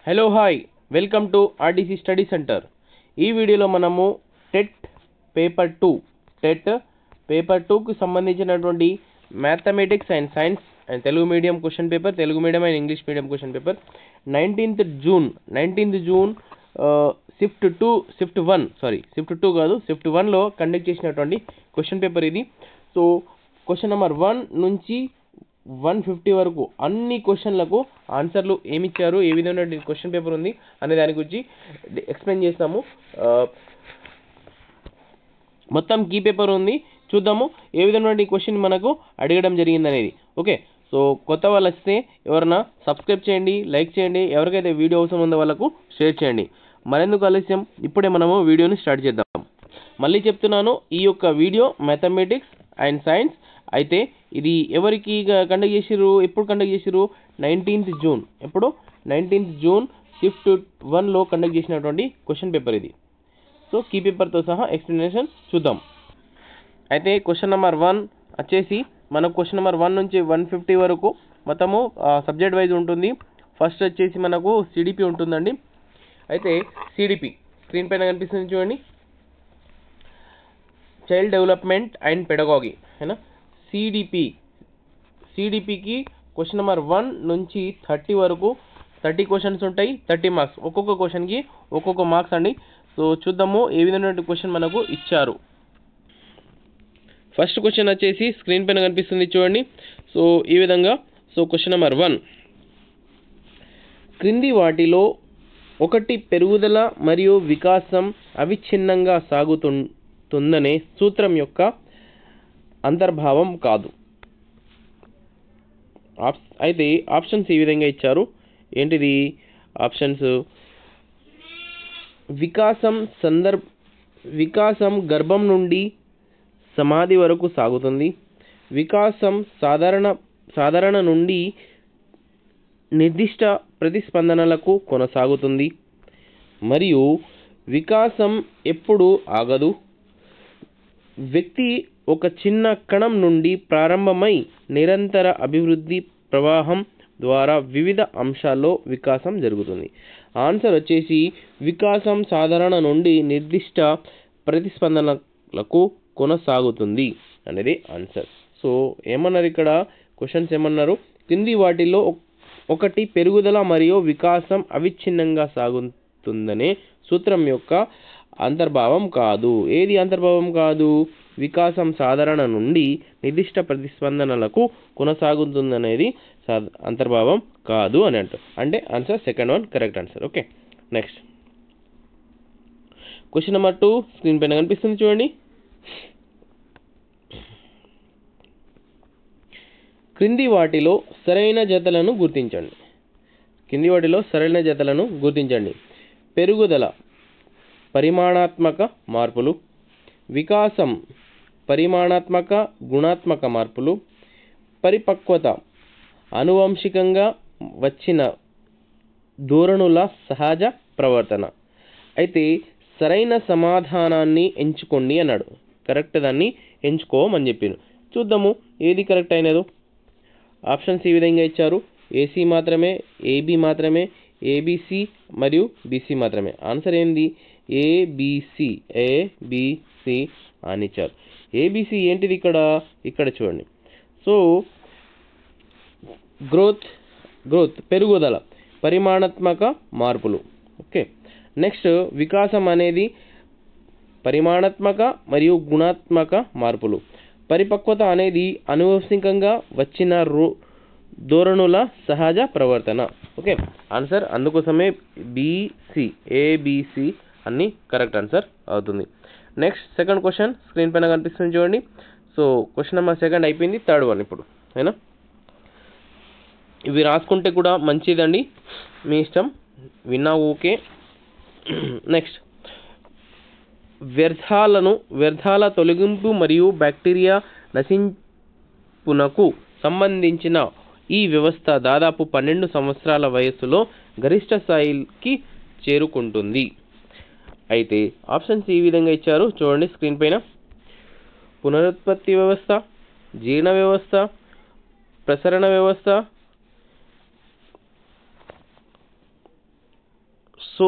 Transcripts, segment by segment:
Hello hi welcome to RTC study centre. ఈ వీడియోలో మనము టెట్ పేపర్ 2కు సంబంధించినటువంటి mathematics and science and Telugu medium question paper, Telugu medium and English medium question paper 19th June shift 1లో conduct చేసినటువంటి question paper ఇది. So question number 1 నుంచి 150 వరకు అన్ని క్వశ్చన్లకు ఆన్సర్లు ఏమిచ్చారు, ఏ విధమైన క్వశ్చన్ పేపర్ ఉంది అనే దాని గురించి ఎక్స్ప్లెయిన్ చేస్తాము. మొత్తం కీ పేపర్ ఉంది, చూద్దాము ఏ విధమైన క్వశ్చన్ మనకు అడగడం జరిగింది అనేది. ఓకే, సో కొత్త వాళ్ళు వస్తే ఎవరన్నా సబ్స్క్రైబ్ చేయండి, లైక్ చేయండి, ఎవరికైతే వీడియో అవసరం ఉందో వాళ్ళకు షేర్ చేయండి. మరెందుకు ఆలస్యం, ఇప్పుడే మనము వీడియోని స్టార్ట్ చేద్దాం. మళ్ళీ చెప్తున్నాను, ఈ యొక్క వీడియో మ్యాథమెటిక్స్ అండ్ సైన్స్ అయితే ఇది ఎవరికి కండక్ట్ చేసిర్రు, ఎప్పుడు కండక్ట్ చేసిర్రు? 19th June. ఎప్పుడు? 19th జూన్ షిఫ్ట్ 1లో కండక్ట్ చేసినటువంటి క్వశ్చన్ పేపర్ ఇది. సో కీ పేపర్తో సహా ఎక్స్ప్లెనేషన్ చూద్దాం. అయితే క్వశ్చన్ నెంబర్ 1 వచ్చేసి మనకు క్వశ్చన్ నెంబర్ 1 నుంచి 150 వరకు మొత్తము సబ్జెక్ట్ వైజ్ ఉంటుంది. ఫస్ట్ వచ్చేసి మనకు సిడిపి ఉంటుందండి. అయితే సిడిపి స్క్రీన్ పైన కనిపిస్తుంది చూడండి, చైల్డ్ డెవలప్మెంట్ అండ్ పెడగాగి అయినా సిడిపికి క్వశ్చన్ నెంబర్ 1 నుంచి 30 వరకు 30 క్వశ్చన్స్ ఉంటాయి, 30 మార్క్స్. ఒక్కొక్క క్వశ్చన్కి ఒక్కొక్క మార్క్స్ అండి. సో చూద్దాము ఏ విధమైన క్వశ్చన్ మనకు ఇచ్చారు. ఫస్ట్ క్వశ్చన్ వచ్చేసి స్క్రీన్ పైన కనిపిస్తుంది చూడండి. సో ఈ విధంగా. సో క్వశ్చన్ నెంబర్ 1, క్రింది వాటిలో ఒకటి పెరుగుదల మరియు వికాసం అవిచ్ఛిన్నంగా సాగుతుందనే సూత్రం యొక్క అంతర్భావం కాదు. అయితే ఆప్షన్స్ ఈ విధంగా ఇచ్చారు. ఏంటిది ఆప్షన్స్? వికాసం గర్భం నుండి సమాధి వరకు సాగుతుంది. వికాసం సాధారణ నుండి నిర్దిష్ట ప్రతిస్పందనలకు కొనసాగుతుంది. మరియు వికాసం ఎప్పుడు ఆగదు. వ్యక్తి ఒక చిన్న కణం నుండి ప్రారంభమై నిరంతర అభివృద్ధి ప్రవాహం ద్వారా వివిధ అంశాల్లో వికాసం జరుగుతుంది. ఆన్సర్ వచ్చేసి వికాసం సాధారణ నుండి నిర్దిష్ట ప్రతిస్పందనలకు కొనసాగుతుంది అనేది ఆన్సర్. సో ఏమన్నారు ఇక్కడ క్వశ్చన్స్? ఏమన్నారు? కింది వాటిల్లో ఒకటి పెరుగుదల మరియు వికాసం అవిచ్ఛిన్నంగా సాగుతుందనే సూత్రం యొక్క అంతర్భావం కాదు. ఏది అంతర్భావం కాదు? వికాసం సాధారణ నుండి నిర్దిష్ట ప్రతిస్పందనలకు కొనసాగుతుందనేది అంతర్భావం కాదు అని అంటారు. అంటే answer second one correct answer. Okay, next question number 2 screen పైన కనిపిస్తుంది చూడండి. క్రింది వాటిలో సరైన జతలను గుర్తించండి. పెరుగుదల పరిమాణాత్మక మార్పులు, వికాసం పరిమాణాత్మక గుణాత్మక మార్పులు, పరిపక్వత ఆనువంశికంగా వచ్చిన ధోరణుల సహజ ప్రవర్తన. అయితే సరైన సమాధానాన్ని ఎంచుకోండి అన్నాడు. కరెక్ట్ దాన్ని ఎంచుకోమని చెప్పాను. చూద్దాము ఏది కరెక్ట్ అయినదో. ఆప్షన్స్ ఈ విధంగా ఇచ్చారు. ఏసీ మాత్రమే, ఏబి మాత్రమే, ఏబిసి మరియు బిసి మాత్రమే. ఆన్సర్ ఏంది? ఏబిసి అని ఇచ్చారు. ఏబిసి ఏంటిది ఇక్కడ చూడండి. సో గ్రోత్ పెరుగుదల పరిమాణాత్మక మార్పులు. ఓకే, నెక్స్ట్ వికాసం అనేది పరిమాణాత్మక మరియు గుణాత్మక మార్పులు. పరిపక్వత అనేది అనువంశికంగా వచ్చిన ధోరణుల సహజ ప్రవర్తన. ఓకే, ఆన్సర్ అందుకోసమే ఏబిసి అన్ని కరెక్ట్ ఆన్సర్ అవుతుంది. నెక్స్ట్ సెకండ్ క్వశ్చన్ స్క్రీన్ పైన కనిపిస్తుంది చూడండి. సో క్వశ్చన్ నెంబర్ 2 అయిపోయింది, థర్డ్ వన్ ఇప్పుడు. అయినా ఇవి రాసుకుంటే కూడా మంచిదండి, మీ ఇష్టం, విన్నా ఓకే. నెక్స్ట్ వ్యర్థాల తొలగింపు మరియు బ్యాక్టీరియా నశింపునకు సంబంధించిన ఈ వ్యవస్థ దాదాపు 12 సంవత్సరాల వయస్సులో గరిష్ట స్థాయికి చేరుకుంటుంది. అయితే ఆప్షన్స్ ఈ విధంగా ఇచ్చారు చూడండి స్క్రీన్ పైన. పునరుత్పత్తి వ్యవస్థ, జీర్ణ వ్యవస్థ, ప్రసరణ వ్యవస్థ, సో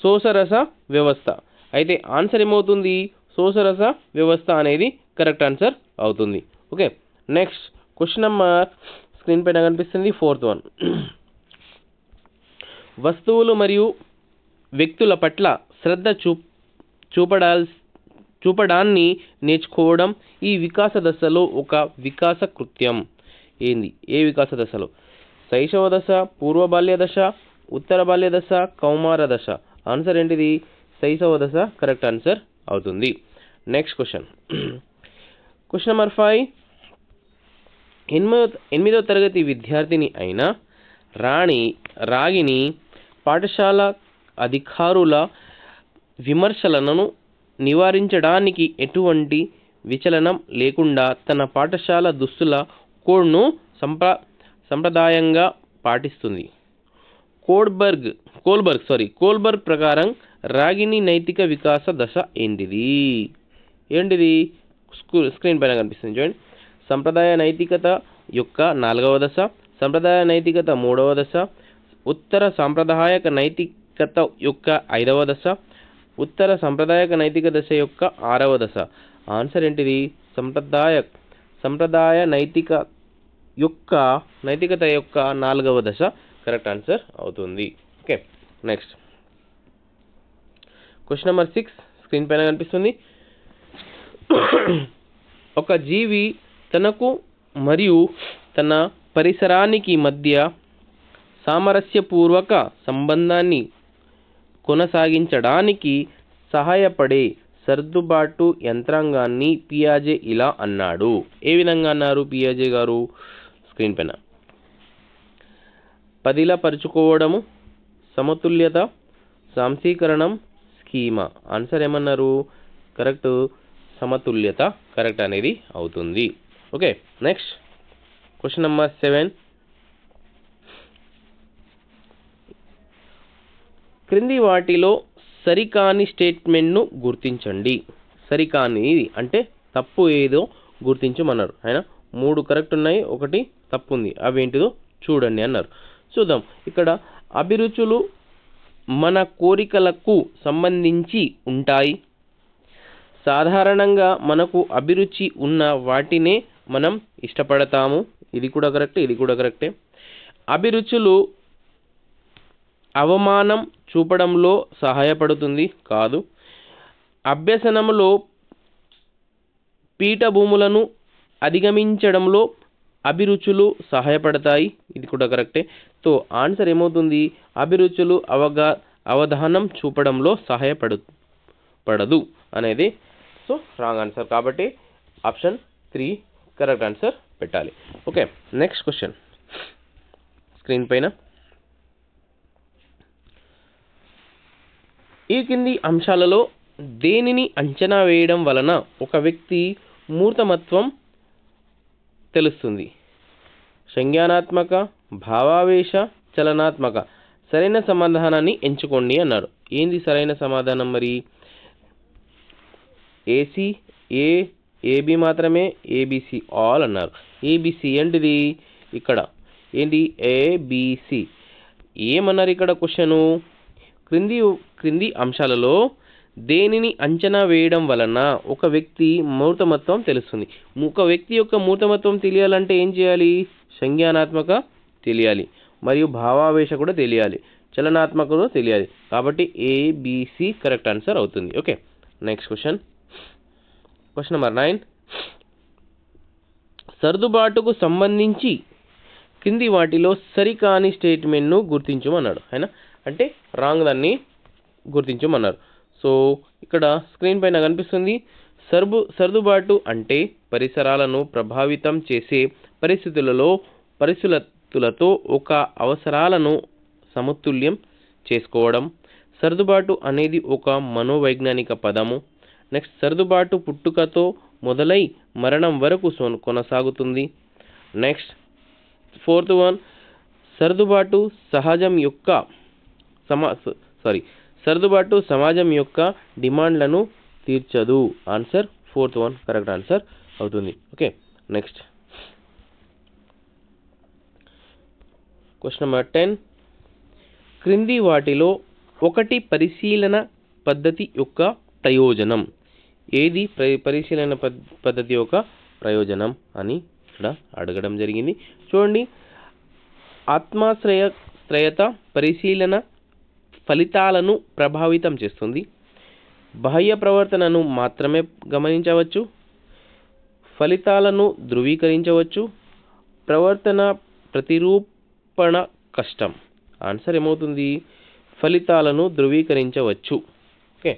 శోషరస వ్యవస్థ. అయితే ఆన్సర్ ఏమవుతుంది? శోషరస వ్యవస్థ అనేది కరెక్ట్ ఆన్సర్ అవుతుంది. Okay, next question number screen పైన కనిపిస్తుంది 4th వన్. వస్తువులు మరియు వ్యక్తుల పట్ల శ్రద్ధ చూపడాన్ని నేర్చుకోవడం ఈ వికాస దశలో ఒక వికాస కృత్యం. ఏంది? ఏ వికాస దశలో? శైశవ దశ, పూర్వ బాల్య దశ, ఉత్తర బాల్య దశ, కౌమార దశ. ఆన్సర్ ఏంటిది? శైశవ దశ కరెక్ట్ ఆన్సర్ అవుతుంది. Next question number 5. 8వ తరగతి విద్యార్థిని అయిన రాగిని పాఠశాల అధికారుల విమర్శలను నివారించడానికి ఎటువంటి విచలనం లేకుండా తన పాఠశాల దుస్తుల కోడ్ను సంప్రదాయంగా పాటిస్తుంది. కోల్బర్గ్ ప్రకారం రాగిని నైతిక వికాస దశ ఏంటిది? స్క్రీన్ పైన కనిపిస్తుంది చూడండి. సంప్రదాయ నైతికత యొక్క 4వ దశ, సంప్రదాయ నైతికత 3వ దశ, ఉత్తర సాంప్రదాయక నైతికత యొక్క 5వ దశ, ఉత్తర సాంప్రదాయక నైతిక దశ యొక్క 6వ దశ. ఆన్సర్ ఏంటిది? సంప్రదాయ నైతికత యొక్క 4వ దశ కరెక్ట్ ఆన్సర్ అవుతుంది. Okay, next question number 6 screen పైన కనిపిస్తుంది. ఒక జీవి తనకు మరియు తన పరిసరానికి మధ్య సామరస్యపూర్వక సంబంధాన్ని కొనసాగించడానికి సహాయపడే సర్దుబాటు యంత్రాంగాన్ని పియాజే ఇలా అన్నాడు. ఏ విధంగా అన్నారు పియాజే గారు? స్క్రీన్ పైన. పదిలపరుచుకోవడము, సమతుల్యత, సాంశీకరణం, స్కీమా. ఆన్సర్ ఏమన్నారు? కరెక్ట్, సమతుల్యత కరెక్ట్ అనేది అవుతుంది. Okay, next question number 7. క్రింది వాటిలో సరికాని స్టేట్మెంట్ను గుర్తించండి. సరికానిది అంటే తప్పు ఏదో గుర్తించమన్నారు. ఆయన 3 కరెక్ట్ ఉన్నాయి, 1 తప్పు ఉంది. అవేంటిదో చూడండి అన్నారు. చూద్దాం. ఇక్కడ అభిరుచులు మన కోరికలకు సంబంధించి ఉంటాయి. సాధారణంగా మనకు అభిరుచి ఉన్న వాటినే మనం ఇష్టపడతాము. ఇది కూడా కరెక్టే, ఇది కూడా కరెక్టే. అభిరుచులు అవమానం చూపడంలో సహాయపడుతుంది కాదు. అభ్యసనంలో పీఠభూములను అధిగమించడంలో అభిరుచులు సహాయపడతాయి. ఇది కూడా కరెక్టే. సో ఆన్సర్ ఏమవుతుంది? అభిరుచులు అవధానం చూపడంలో సహాయపడదు అనేది సో రాంగ్ ఆన్సర్. కాబట్టి ఆప్షన్ 3 కరెక్ట్ ఆన్సర్ పెట్టాలి. ఓకే, నెక్స్ట్ క్వశ్చన్ స్క్రీన్ పైన. ఈ కింది అంశాలలో దేనిని అంచనా వేయడం వలన ఒక వ్యక్తి మూర్తమత్వం తెలుస్తుంది? సంజ్ఞానాత్మక, భావావేశ, చలనాత్మక. సరైన సమాధానాన్ని ఎంచుకోండి అన్నారు. ఏంది సరైన సమాధానం మరి? ఏబి మాత్రమే, ఏబిసి ఆల్ అన్నారు. ఏబిసి ఏంటిది? ఇక్కడ ఏంటి? ఏబిసి. ఏమన్నారు ఇక్కడ క్వశ్చను? క్రింది అంశాలలో దేనిని అంచనా వేయడం వలన ఒక వ్యక్తి మూర్తమత్వం తెలుస్తుంది? ఒక వ్యక్తి యొక్క మూర్తమత్వం తెలియాలంటే ఏం చేయాలి? సంజ్ఞానాత్మక తెలియాలి, మరియు భావావేశ కూడా తెలియాలి, చలనాత్మక కూడా తెలియాలి. కాబట్టి ఏబిసి కరెక్ట్ ఆన్సర్ అవుతుంది. Okay, next question number 9. సర్దుబాటుకు సంబంధించి కింది వాటిలో సరికాని స్టేట్మెంట్ను గుర్తించమన్నాడు. అయినా అంటే రాంగ్ దాన్ని గుర్తించమన్నారు. సో ఇక్కడ స్క్రీన్ పైన కనిపిస్తుంది. సర్దుబాటు అంటే పరిసరాలను ప్రభావితం చేసే పరిస్థితులతో ఒక అవసరాలను సమతుల్యం చేసుకోవడం. సర్దుబాటు అనేది ఒక మనోవైజ్ఞానిక పదము. నెక్స్ట్, సర్దుబాటు పుట్టుకతో మొదలై మరణం వరకు కొనసాగుతుంది. నెక్స్ట్ 4th వన్, సర్దుబాటు సమాజం యొక్క డిమాండ్లను తీర్చదు. Answer 4th one correct answer అవుతుంది. Okay, next question number 10. క్రింది వాటిలో ఒకటి పరిశీలన పద్ధతి యొక్క ప్రయోజనం. ఏది పరిశీలన పద్ధతి యొక్క ప్రయోజనం అని ఇక్కడ అడగడం జరిగింది. చూడండి, ఆత్మాశ్రయత పరిశీలన ఫలితాలను ప్రభావితం చేస్తుంది. బాహ్య ప్రవర్తనను మాత్రమే గమనించవచ్చు, ఫలితాలను ధృవీకరించవచ్చు, ప్రవర్తన ప్రతిరూపణ కష్టం. ఆన్సర్ ఏమవుతుంది? ఫలితాలను ధృవీకరించవచ్చు. ఓకే,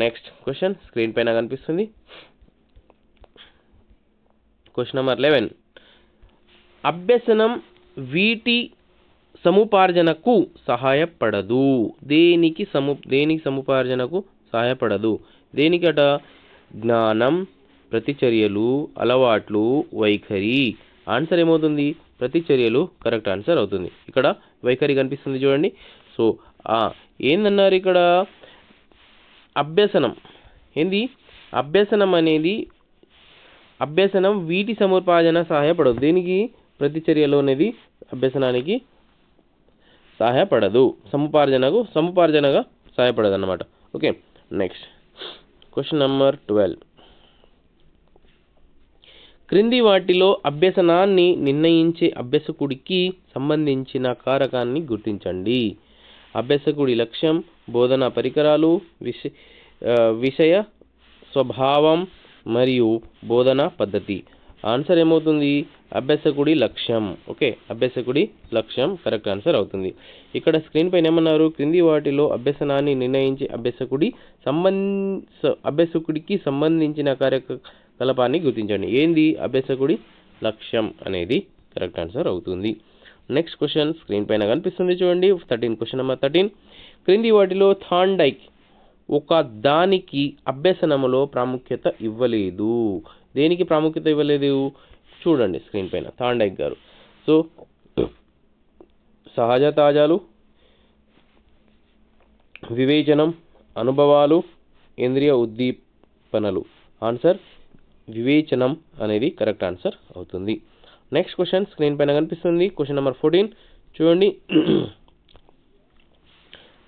నెక్స్ట్ క్వశ్చన్ స్క్రీన్ పైన కనిపిస్తుంది. Question number 11. అభ్యసనం వీటి సముపార్జనకు సహాయపడదు. దేనికి సముపార్జనకు సహాయపడదు? దేనికట? జ్ఞానం, ప్రతిచర్యలు, అలవాట్లు, వైఖరి. ఆన్సర్ ఏమవుతుంది? ప్రతిచర్యలు కరెక్ట్ ఆన్సర్ అవుతుంది. ఇక్కడ వైఖరి కనిపిస్తుంది చూడండి. సో ఏందన్నారు ఇక్కడ? అభ్యసనం ఏంది? అభ్యసనం వీటి సముపార్జన సహాయపడదు. దేనికి? ప్రతిచర్యలు అనేది అభ్యసనానికి సహాయపడదు, సముపార్జనగా సహాయపడదు అన్నమాట. Okay, next question number 12. క్రింది వాటిలో అభ్యసనాన్ని నిర్ణయించే అభ్యసకుడికి సంబంధించిన కారకాన్ని గుర్తించండి. అభ్యసకుడి లక్ష్యం, బోధనా పరికరాలు, విషయ స్వభావం మరియు బోధనా పద్ధతి. ఆన్సర్ ఏమవుతుంది? అభ్యసకుడి లక్ష్యం. ఓకే, అభ్యసకుడి లక్ష్యం కరెక్ట్ ఆన్సర్ అవుతుంది. ఇక్కడ స్క్రీన్ పైన ఏమన్నారు? క్రింది వాటిలో అభ్యసనాన్ని నిర్ణయించే అభ్యసకుడికి సంబంధించిన కార్యకలాపాన్ని గుర్తించండి. ఏంది? అభ్యసకుడి లక్ష్యం అనేది కరెక్ట్ ఆన్సర్ అవుతుంది. నెక్స్ట్ క్వశ్చన్ స్క్రీన్ పైన కనిపిస్తుంది చూడండి. 13. Question number 13. క్రింది వాటిలో థాండైక్ ఒక దానికి అభ్యసనములో ప్రాముఖ్యత ఇవ్వలేదు. దేనికి ప్రాముఖ్యత ఇవ్వలేదు? చూడండి స్క్రీన్ పైన. థాండైక్ గారు సో సహజ తాజాలు, వివేచనం, అనుభవాలు, ఇంద్రియ ఉద్దీపనలు. ఆన్సర్ వివేచనం అనేది కరెక్ట్ ఆన్సర్ అవుతుంది. నెక్స్ట్ క్వశ్చన్ స్క్రీన్ పైన కనిపిస్తుంది. క్వశ్చన్ నెంబర్ 14 చూడండి.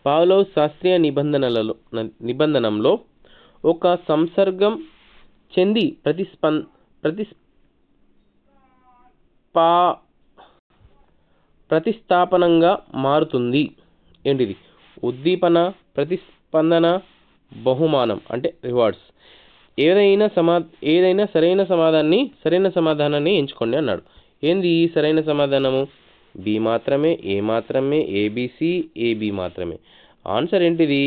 పావ్లోవ్ శాస్త్రీయ నిబంధనంలో ఒక సంసర్గం చెంది ప్రతిస్థాపనంగా మారుతుంది. ఏంటిది? ఉద్దీపన, ప్రతిస్పందన, బహుమానం అంటే రివార్డ్స్. ఏదైనా సరైన సమాధానాన్ని ఎంచుకోండి అన్నాడు. ఏంది సరైన సమాధానము? బి మాత్రమే, ఏ మాత్రమే, ఏబిసి, ఏబి మాత్రమే. ఆన్సర్ ఏంటిది?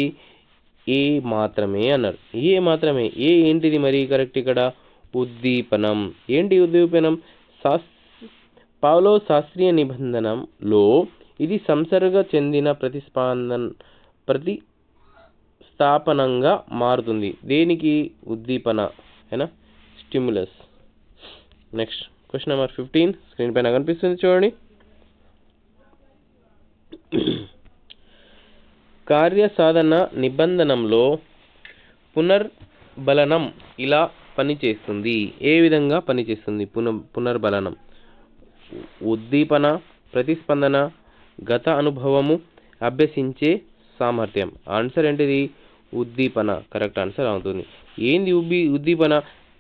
ఏ మాత్రమే అన్నారు. ఏ మాత్రమే. ఏ ఏంటిది మరి కరెక్ట్ ఇక్కడ? ఉద్దీపనం. ఏంటి ఉద్దీపనం? పావ్లోవ్ శాస్త్రీయ నిబంధనంలో ఇది సంసర్గ చెందిన ప్రతిస్థాపనంగా మారుతుంది. దేనికి? ఉద్దీపన అయినా stimulus. Next question number 15 screen పైన కనిపిస్తుంది చూడండి. కార్యసాధన నిబంధనంలో పునర్బలనం ఇలా పనిచేస్తుంది. ఏ విధంగా పనిచేస్తుంది పునర్బలనం? ఉద్దీపన, ప్రతిస్పందన, గత అనుభవము, అభ్యసించే సామర్థ్యం. ఆన్సర్ ఏంటిది? ఉద్దీపన కరెక్ట్ ఆన్సర్ అవుతుంది. ఏంది ఉద్దీపన?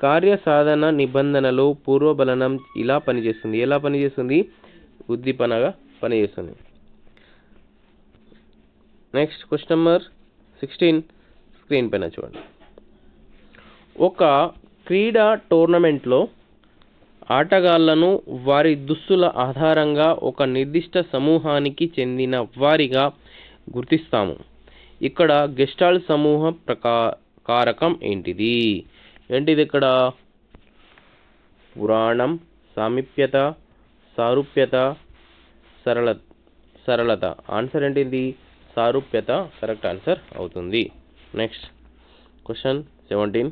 కార్యసాధన నిబంధనలో పూర్వబలనం ఇలా పనిచేస్తుంది. ఎలా పనిచేస్తుంది? ఉద్దీపనగా పనిచేస్తుంది. నెక్స్ట్ క్వశ్చన్ నెంబర్ 16 స్క్రీన్ పైన చూడండి. ఒక క్రీడా టోర్నమెంట్లో ఆటగాళ్లను వారి దుస్తుల ఆధారంగా ఒక నిర్దిష్ట సమూహానికి చెందిన వారిగా గుర్తిస్తాము. ఇక్కడ గెస్టాల్ట్ సమూహ కారకం ఏంటిది? ఇక్కడ? పురాణం, సామీప్యత, సారూప్యత, సరళత. ఆన్సర్ ఏంటిది? సారూప్యత కరెక్ట్ ఆన్సర్ అవుతుంది. Next question 17.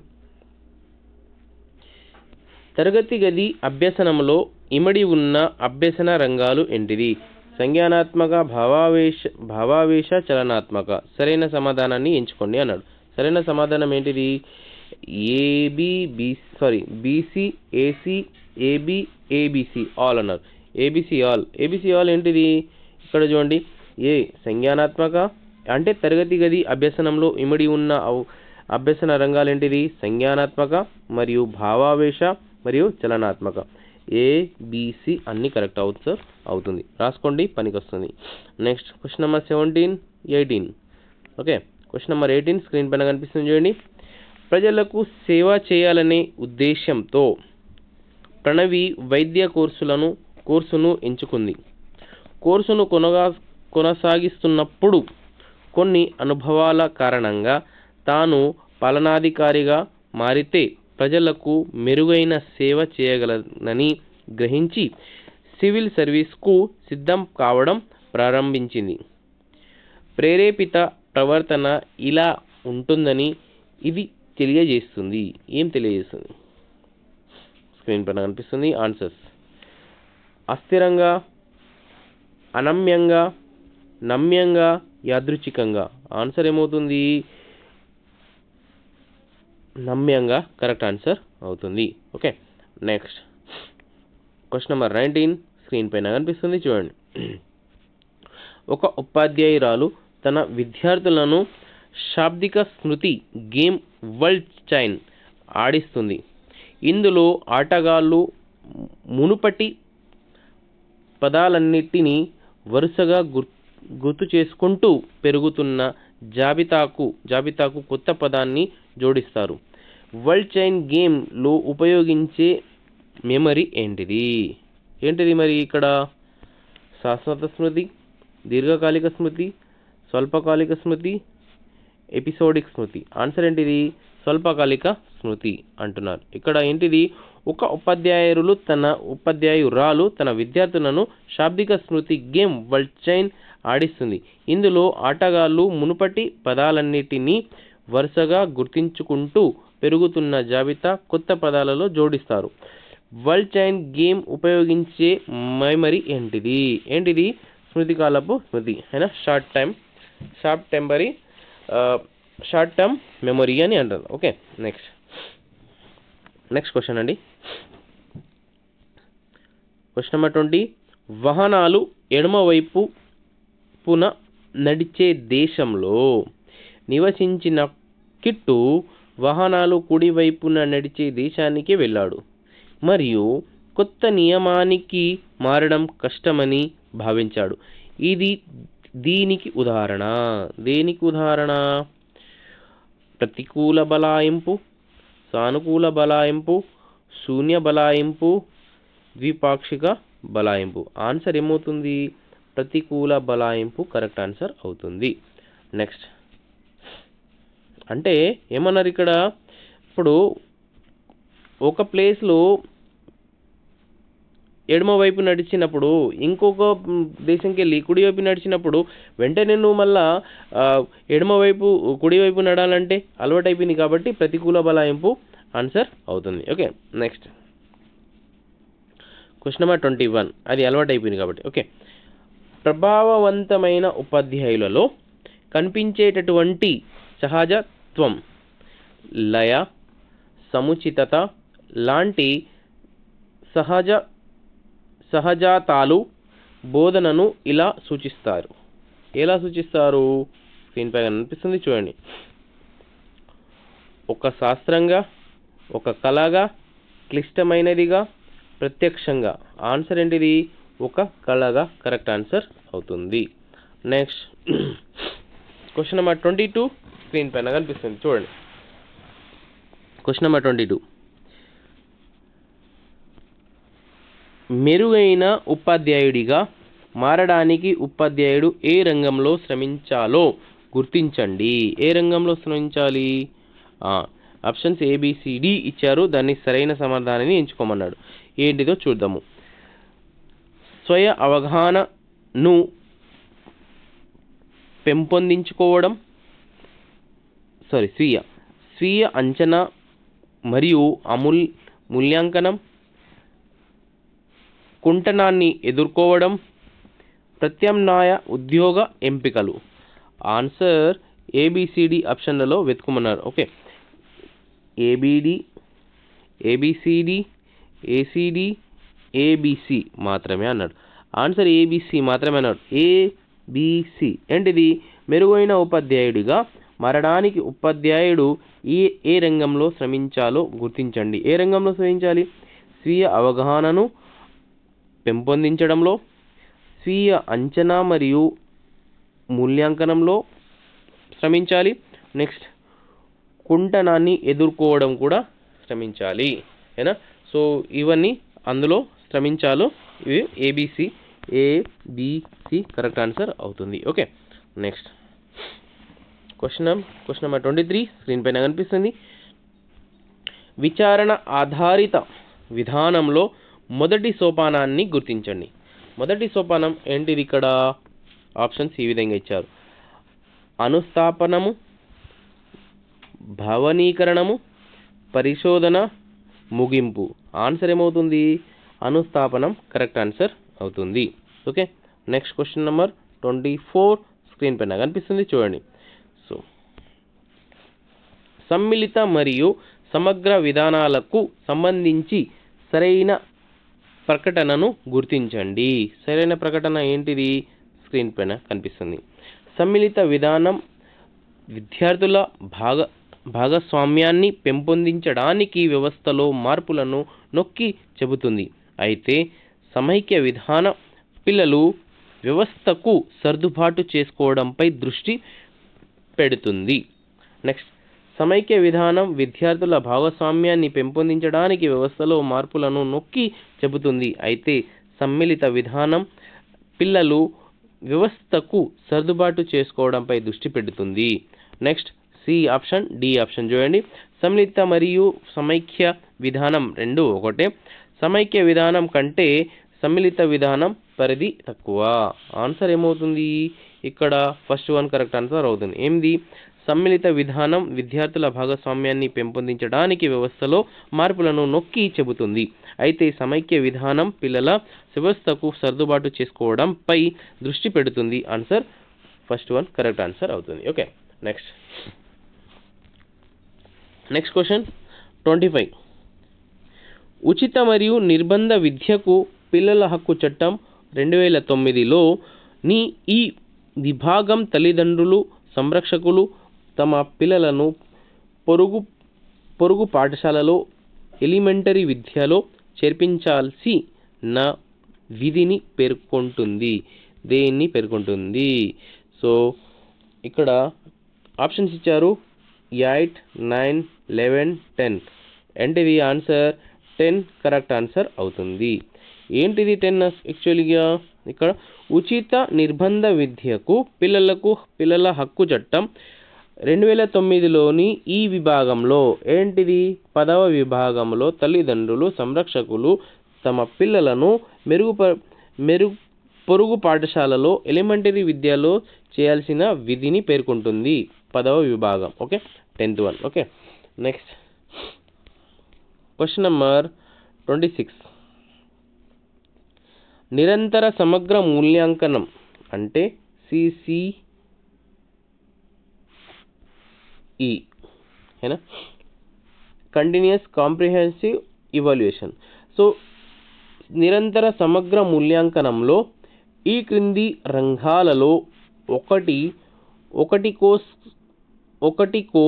తరగతి గది అభ్యసనంలో ఇమడి ఉన్న అభ్యసన రంగాలు ఏంటిది? సంజ్ఞానాత్మక, భావావేశ, చలనాత్మక. సరైన సమాధానాన్ని ఎంచుకోండి అన్నాడు. సరైన సమాధానం ఏంటిది? BC, AC, AB, ABC all అన్నారు. ABC all. ఏబిసి ఆల్ ఏంటిది? ఇక్కడ చూడండి. ఏ సంజ్ఞానాత్మక అంటే తరగతి గది అభ్యసనంలో ఇమిడి ఉన్న అభ్యసన రంగాలేంటిది సంజ్ఞానాత్మక మరియు భావావేశ మరియు చలనాత్మక. ABC అన్ని కరెక్ట్ అవుతుంది. రాసుకోండి, పనికి వస్తుంది. Next question number 18. Okay, question number 18 screen పైన కనిపిస్తుంది చూడండి. ప్రజలకు సేవ చేయాలనే ఉద్దేశంతో ప్రణవి వైద్య కోర్సును ఎంచుకుంది. కోర్సును కొనసాగిస్తున్నప్పుడు కొన్ని అనుభవాల కారణంగా తాను పాలనాధికారిగా మారితే ప్రజలకు మెరుగైన సేవ చేయగలనని గ్రహించి సివిల్ సర్వీస్కు సిద్ధం కావడం ప్రారంభించింది. ప్రేరేపిత ప్రవర్తన ఇలా ఉంటుందని ఇది తెలియజేస్తుంది. ఏం తెలియజేస్తుంది? స్క్రీన్ పైన కనిపిస్తుంది ఆన్సర్స్. అస్థిరంగా, అనమ్యంగా, నమ్యంగా, యాదృచ్ఛికంగా. ఆన్సర్ ఏమవుతుంది? నమ్యంగా కరెక్ట్ ఆన్సర్ అవుతుంది. Okay, next question number 19 screen పైన కనిపిస్తుంది చూడండి. ఒక ఉపాధ్యాయురాలు తన విద్యార్థులను శాబ్దిక స్మృతి గేమ్ వరల్డ్ చైన్ ఆడిస్తుంది. ఇందులో ఆటగాళ్ళు మునుపటి పదాలన్నిటినీ వరుసగా గుర్తు చేసుకుంటూ పెరుగుతున్న జాబితాకు కొత్త పదాన్ని జోడిస్తారు. వరల్డ్ చైన్ గేమ్లో ఉపయోగించే మెమరీ ఏంటిది మరి ఇక్కడ? శాశ్వత స్మృతి, దీర్ఘకాలిక స్మృతి, స్వల్పకాలిక స్మృతి, ఎపిసోడిక్ స్మృతి. ఆన్సర్ ఏంటిది? స్వల్పకాలిక స్మృతి అంటున్నారు. ఇక్కడ ఏంటిది? ఒక ఉపాధ్యాయురాలు తన విద్యార్థులను శాబ్దిక స్మృతి గేమ్ వరల్డ్ చైన్ ఆడిస్తుంది. ఇందులో ఆటగాళ్ళు మునుపటి పదాలన్నిటినీ వరుసగా గుర్తించుకుంటూ పెరుగుతున్న జాబితా కొత్త పదాలలో జోడిస్తారు. వరల్డ్ చైన్ గేమ్ ఉపయోగించే మెమరీ ఏంటిది? స్మృతికాలపు స్మృతి అయినా షార్ట్ టర్మ్ మెమరీ అని అంటారు. ఓకే, నెక్స్ట్ క్వశ్చన్ అండి. Question number 20. వాహనాలు ఎడమవైపున నడిచే దేశంలో నివసించిన కిట్టు వాహనాలు కుడివైపున నడిచే దేశానికి వెళ్ళాడు మరియు కొత్త నియమానికి మారడం కష్టమని భావించాడు. ఇది దేనికి ఉదాహరణ? ప్రతికూల బలాయింపు, సానుకూల బలాయింపు, శూన్య బలాయింపు, ద్విపాక్షిక బలాయింపు. ఆన్సర్ ఏమవుతుంది? ప్రతికూల బలాయింపు కరెక్ట్ ఆన్సర్ అవుతుంది. నెక్స్ట్ అంటే ఏమన్నారు ఇక్కడ? ఇప్పుడు ఒక ప్లేస్లో ఎడమ వైపు నడిచినప్పుడు ఇంకొక దేశంకి వెళ్ళి కుడివైపు నడిచినప్పుడు వెంటనే నువ్వు మళ్ళా ఎడమవైపు కుడివైపు నడాలంటే అలవాటు అయిపోయింది కాబట్టి ప్రతికూల బలాయింపు ఆన్సర్ అవుతుంది. Okay, next question number 21. అది అలవాటు అయిపోయింది కాబట్టి. ఓకే, ప్రభావవంతమైన ఉపాధ్యాయులలో కనిపించేటటువంటి సహజత్వం, లయ, సముచితత లాంటి సహజాతాలు బోధనను ఎలా సూచిస్తారు? స్క్రీన్ పై కనిపిస్తుంది చూడండి. ఒక శాస్త్రంగా, ఒక కళగా, క్లిష్టమైనదిగా, ప్రత్యక్షంగా. ఆన్సర్ ఏంటిది? ఒక కళగా కరెక్ట్ ఆన్సర్ అవుతుంది. నెక్స్ట్ క్వశ్చన్ నెంబర్ 22 స్క్రీన్ పైన కనిపిస్తుంది చూడండి. Question number 22. మెరుగైన ఉపాధ్యాయుడిగా మారడానికి ఉపాధ్యాయుడు ఏ రంగంలో శ్రమించాలో గుర్తించండి. ఏ రంగంలో శ్రమించాలి? ఆప్షన్స్ ABCD ఇచ్చారు. దాన్ని సరైన సమాధానాన్ని ఎంచుకోమన్నాడు. ఏంటిదో చూద్దాము. స్వీయ అవగాహనను పెంపొందించుకోవడం, స్వీయ అంచనా మరియు మూల్యాంకనం, కుంటనాన్ని ఎదుర్కోవడం, ప్రత్యామ్నాయ ఉద్యోగ ఎంపికలు. ఆన్సర్ ABCD ఆప్షన్లలో వెతుకుమన్నారు. Okay, ABD, ABCD, ACD, ABC మాత్రమే అన్నాడు. ఆన్సర్ ABC మాత్రమే అన్నాడు. A, ఏబిసి ఏంటిది? మెరుగైన ఉపాధ్యాయుడిగా మారడానికి ఉపాధ్యాయుడు ఏ రంగంలో శ్రమించాలో గుర్తించండి. ఏ రంగంలో శ్రమించాలి? స్వీయ అవగాహనను పెంపొందించడంలో, స్వీయ అంచనా మరియు మూల్యాంకనంలో శ్రమించాలి. నెక్స్ట్ కుంటనాన్ని ఎదుర్కోవడం కూడా శ్రమించాలి. ఏనా? సో ఇవన్నీ అందులో శ్రమించాలో ఇవి ఏబిసి కరెక్ట్ ఆన్సర్ అవుతుంది. Okay, next question number 23 screen పైన కనిపిస్తుంది. విచారణ ఆధారిత విధానంలో మొదటి సోపానాన్ని గుర్తించండి. మొదటి సోపానం ఏంటిది? ఇక్కడ ఆప్షన్స్ ఈ విధంగా ఇచ్చారు: అనుస్థాపనము, భవనీకరణము, పరిశోధన, ముగింపు. ఆన్సర్ ఏమవుతుంది? అనుస్థాపనం కరెక్ట్ ఆన్సర్ అవుతుంది. Okay, next question number 24 screen పైన కనిపిస్తుంది, చూడండి. సో సమ్మిళిత మరియు సమగ్ర విధానాలకు సంబంధించి సరైన ప్రకటనను గుర్తించండి. సరైన ప్రకటన ఏంటిది? స్క్రీన్ పైన కనిపిస్తుంది. సమ్మిళిత విధానం విద్యార్థుల భాగస్వామ్యాన్ని పెంపొందించడానికి వ్యవస్థలో మార్పులను నొక్కి చెబుతుంది. అయితే సమైక్య విధానం పిల్లలు వ్యవస్థకు సర్దుబాటు చేసుకోవడంపై దృష్టి పెడుతుంది. నెక్స్ట్, సమైక్య విధానం విద్యార్థుల భాగస్వామ్యాన్ని పెంపొందించడానికి వ్యవస్థలో మార్పులను నొక్కి చెబుతుంది. అయితే సమ్మిళిత విధానం పిల్లలు వ్యవస్థకు సర్దుబాటు చేసుకోవడంపై దృష్టి పెడుతుంది. Next C option, D option చూడండి. సమ్మిళిత మరియు సమైక్య విధానం రెండు ఒకటే. సమైక్య విధానం కంటే సమ్మిళిత విధానం పరిధి తక్కువ. ఆన్సర్ ఏమవుతుంది? ఇక్కడ ఫస్ట్ వన్ కరెక్ట్ ఆన్సర్ అవుతుంది. ఏంది? సమ్మిళిత విధానం విద్యార్థుల భాగస్వామ్యాన్ని పెంపొందించడానికి వ్యవస్థలో మార్పులను నొక్కి చెబుతుంది. అయితే సమైక్య విధానం పిల్లల వ్యవస్థకు సర్దుబాటు చేసుకోవడంపై దృష్టి పెడుతుంది. Answer first one correct answer అవుతుంది. Okay, next question 25. ఉచిత మరియు నిర్బంధ విద్యకు పిల్లల హక్కు చట్టం 2009లో ఈ విభాగం తల్లిదండ్రులు, సంరక్షకులు తమ పిల్లలను పొరుగు పాఠశాలలో ఎలిమెంటరీ విద్యలో చేర్పించాల్సిన విధిని పేర్కొంటుంది. దేన్ని పేర్కొంటుంది? సో ఇక్కడ ఆప్షన్స్ ఇచ్చారు 8, 9, 11, 10. ఏంటిది ఆన్సర్? 10 కరెక్ట్ ఆన్సర్ అవుతుంది. ఏంటిది 10? యాక్చువల్గా ఇక్కడ ఉచిత నిర్బంధ విద్యకు పిల్లల హక్కు చట్టం 2009లోని ఈ విభాగంలో ఏంటిది? 10వ విభాగంలో తల్లిదండ్రులు, సంరక్షకులు తమ పిల్లలను పొరుగు పాఠశాలలో ఎలిమెంటరీ విద్యలో చేయాల్సిన విధిని పేర్కొంటుంది. 10వ విభాగం. Okay, 10th one. Okay, next question number 26. నిరంతర సమగ్ర మూల్యాంకనం అంటే CCE ఏనా? Continuous comprehensive evaluation. సో నిరంతర సమగ్ర మూల్యాంకనంలో ఈ క్రింది రంగాలలో ఒకటికో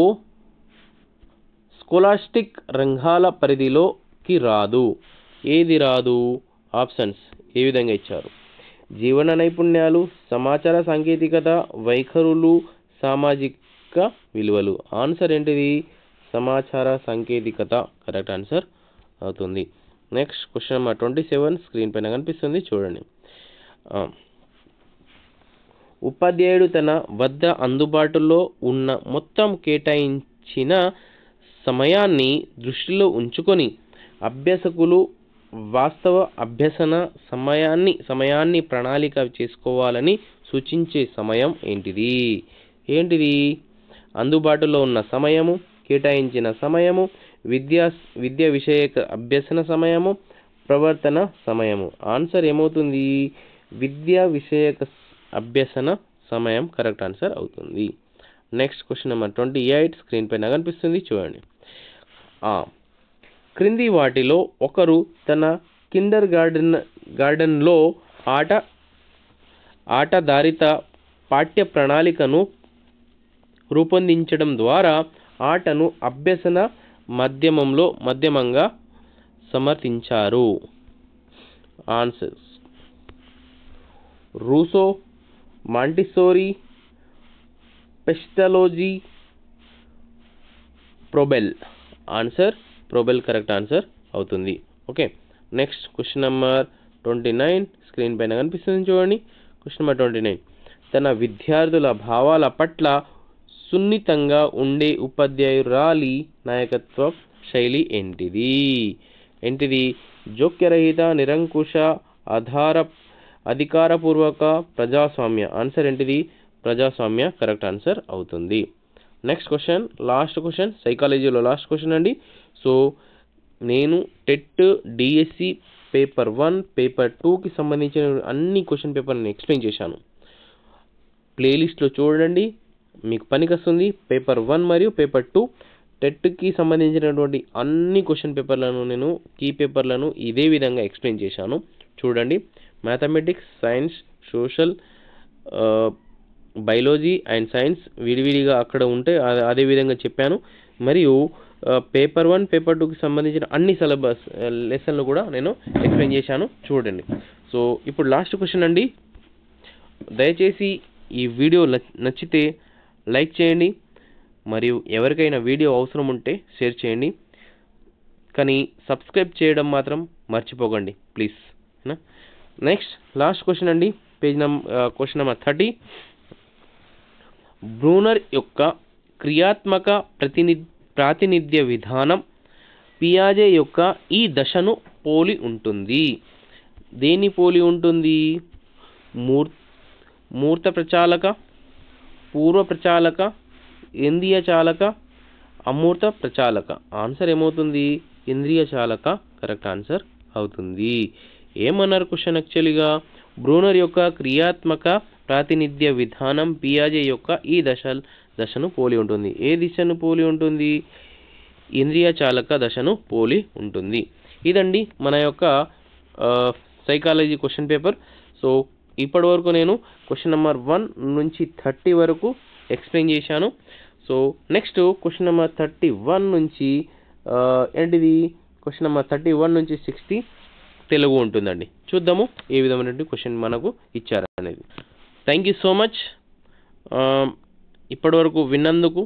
స్కోలాస్టిక్ రంగాల పరిధిలోకి రాదు. ఏది రాదు? ఆప్షన్స్ ఏ విధంగా ఇచ్చారు? జీవన నైపుణ్యాలు, సమాచార సాంకేతికత, వైఖరులు, సామాజిక విలువలు. ఆన్సర్ ఏంటిది? సమాచార సాంకేతికత కరెక్ట్ ఆన్సర్ అవుతుంది. నెక్స్ట్ క్వశ్చన్ నెంబర్ 27 స్క్రీన్ పైన కనిపిస్తుంది, చూడండి. ఉపాధ్యాయుడు తన వద్ద అందుబాటులో ఉన్న మొత్తం కేటాయించిన సమయాన్ని దృష్టిలో ఉంచుకొని అభ్యాసకులు వాస్తవ అభ్యసన సమయాన్ని ప్రణాళిక చేసుకోవాలని సూచించే సమయం ఏంటిది? అందుబాటులో ఉన్న సమయము, కేటాయించిన సమయము, విద్య విషయక అభ్యసన సమయము, ప్రవర్తన సమయము. ఆన్సర్ ఏమవుతుంది? విద్యా విషయక అభ్యసన సమయం కరెక్ట్ ఆన్సర్ అవుతుంది. నెక్స్ట్ క్వశ్చన్ నెంబర్ 28 స్క్రీన్ పైన కనిపిస్తుంది, చూడండి. క్రింది వాటిలో ఒకరు తన కిండర్ గార్డెన్లో ఆటధారిత పాఠ్య ప్రణాళికను రూపొందించడం ద్వారా ఆటను అభ్యసన మాధ్యమంగా సమర్థించారు. Answers: Rousseau, Montessori, Pestalozzi, Froebel. Answer Froebel correct answer అవుతుంది. Okay, next question number 29 screen పైన కనిపిస్తుంది చూడండి. క్వశ్చన్ నెంబర్ 29: తన విద్యార్థుల భావాల పట్ల సున్నితంగా ఉండే ఉపాధ్యాయురాలి నాయకత్వ శైలి ఏంటిది? జోక్యరహిత, నిరంకుశ, అధికారపూర్వక, ప్రజాస్వామ్య. ఆన్సర్ ఏంటిది? ప్రజాస్వామ్య కరెక్ట్ ఆన్సర్ అవుతుంది. నెక్స్ట్ క్వశ్చన్, లాస్ట్ క్వశ్చన్, సైకాలజీలో లాస్ట్ క్వశ్చన్ అండి. సో నేను టెట్, డిఎస్సి పేపర్ 1, పేపర్ 2కి సంబంధించిన అన్ని క్వశ్చన్ పేపర్ని ఎక్స్ప్లెయిన్ చేశాను. ప్లేలిస్ట్లో చూడండి, మీకు పనికి వస్తుంది. పేపర్ 1 మరియు పేపర్ 2 టెట్కి సంబంధించినటువంటి అన్ని క్వశ్చన్ పేపర్లను నేను కీ పేపర్లను ఇదే విధంగా ఎక్స్ప్లెయిన్ చేశాను. చూడండి, mathematics, science, social, biology and science విడివిడిగా అక్కడ ఉంటే అదే విధంగా చెప్పాను. మరియు పేపర్ 1, పేపర్ 2కి సంబంధించిన అన్ని సిలబస్ లెసన్లు కూడా నేను ఎక్స్ప్లెయిన్ చేశాను. చూడండి. సో ఇప్పుడు లాస్ట్ క్వశ్చన్ అండి. దయచేసి ఈ వీడియో నచ్చితే లైక్ చేయండి, మరియు ఎవరికైనా వీడియో అవసరం ఉంటే షేర్ చేయండి. కానీ సబ్స్క్రైబ్ చేయడం మాత్రం మర్చిపోకండి ప్లీజ్. నెక్స్ట్ లాస్ట్ క్వశ్చన్ అండి, క్వశ్చన్ నెంబర్ 30: బ్రూనర్ యొక్క క్రియాత్మక ప్రాతినిధ్య విధానం పియాజే యొక్క ఈ దశను పోలి ఉంటుంది. దేన్ని పోలి ఉంటుంది? మూర్త ప్రచాలక, పూర్వ ప్రచాలక, ఇంద్రియ చాలక, అమూర్త ప్రచాలక. ఆన్సర్ ఏమవుతుంది? ఇంద్రియ చాలక కరెక్ట్ ఆన్సర్ అవుతుంది. ఏమన్నారు క్వశ్చన్ యాక్చువల్గా? బ్రూనర్ యొక్క క్రియాత్మక ప్రాతినిధ్య విధానం పియాజే యొక్క ఈ దశను పోలి ఉంటుంది. ఏ దిశను పోలి ఉంటుంది? ఇంద్రియ చాలక దశను పోలి ఉంటుంది. ఇదండి మన యొక్క సైకాలజీ క్వశ్చన్ పేపర్. సో ఇప్పటి వరకు నేను క్వశ్చన్ నెంబర్ 1 నుంచి 30 వరకు ఎక్స్ప్లెయిన్ చేశాను. సో నెక్స్ట్ క్వశ్చన్ నెంబర్ 31 నుంచి ఏంటిది? క్వశ్చన్ నెంబర్ 31 నుంచి 60 తెలుగు ఉంటుందండి. చూద్దాము ఏ విధమైనటువంటి క్వశ్చన్ మనకు ఇచ్చారు అనేది. Thank you so much. ఇప్పటి వరకు విన్నందుకు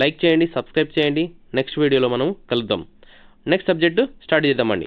లైక్ చేయండి, సబ్స్క్రైబ్ చేయండి. నెక్స్ట్ వీడియోలో మనం కలుద్దాం. నెక్స్ట్ సబ్జెక్టు స్టార్ట్ చేద్దామండి.